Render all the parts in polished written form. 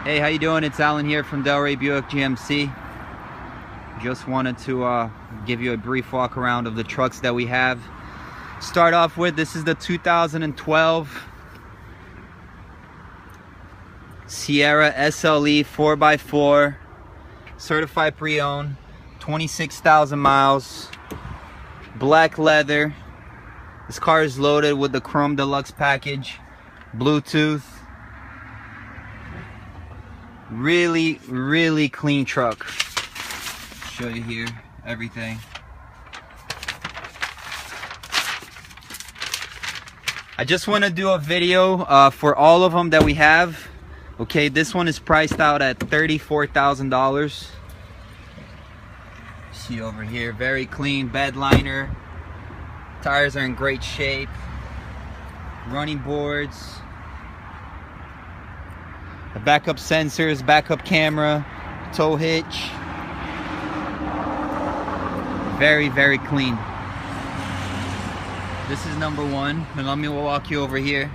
Hey, how you doing? It's Alan here from Delray Buick GMC. Just wanted to give you a brief walk around of the trucks that we have. Start off with, this is the 2012 SierraSLE 4x4, certified pre-owned, 26,000 miles, black leather. This car is loaded with the Chrome Deluxe package, Bluetooth. Really clean truck. Show you here everything. I just want to do a video for all of them that we have. Okay, this one is priced out at $34,000. See over here, very clean bed liner. Tires are in great shape. Running boards. The backup sensors, backup camera, tow hitch. Very clean. This is number one, and let me walk you over here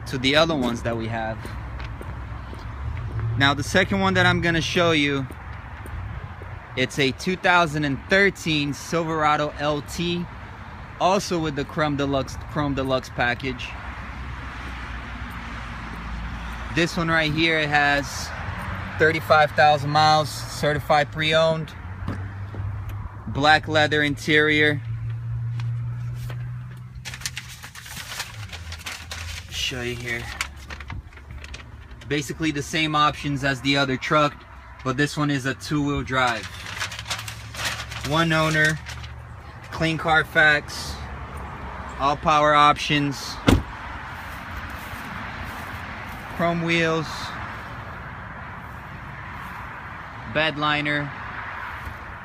to the other ones that we have. Now the second one that I'm gonna show you, it's a 2013 Silverado LT, also with the Chrome Deluxe package. This one right here, it has 35,000 miles, certified pre-owned, black leather interior. Show you here. Basically the same options as the other truck, but this one is a two-wheel drive. One owner, clean Carfax, all power options. Chrome wheels, bed liner,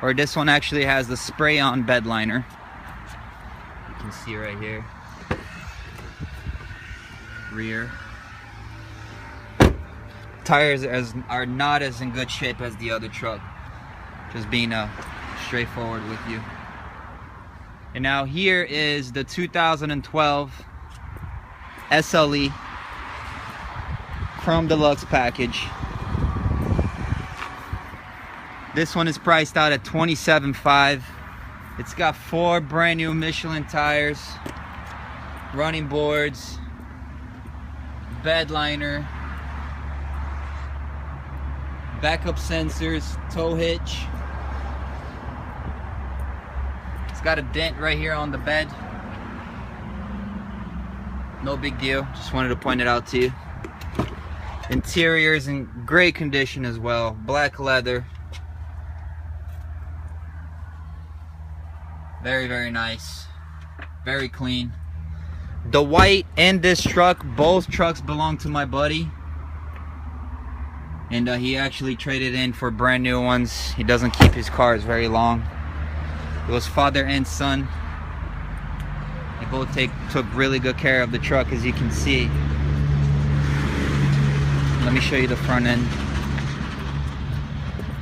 or this one actually has the spray-on bed liner. You can see right here. Rear. Tires are not as in good shape as the other truck. Just being straightforward with you. And now here is the 2012 SLE Chrome Deluxe package. This one is priced out at $27,500. It's got 4 brand new Michelin tires, running boards, bed liner, backup sensors, tow hitch. It's got a dent right here on the bed. No big deal, just wanted to point it out to you. Interior is in great condition as well. Black leather. Very nice. Very clean. The white and this truck, both trucks belong to my buddy. And he actually traded in for brand new ones. He doesn't keep his cars very long. It was father and son. They both took really good care of the truck, as you can see. Let me show you the front end.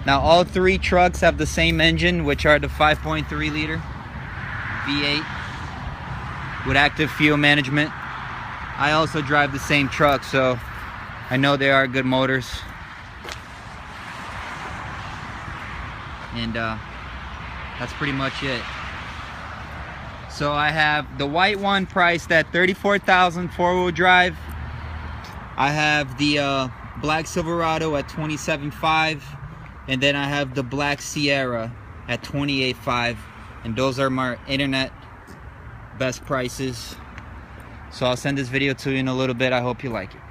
Now all 3 trucks have the same engine, which are the 5.3 liter V8 with active fuel management. I also drive the same truck, so I know they are good motors. And that's pretty much it. So I have the white one priced at $34,000, 4-wheel drive. I have the black Silverado at $27,500, and then I have the black Sierra at $28,500, and those are my internet best prices. So I'll send this video to you in a little bit. I hope you like it.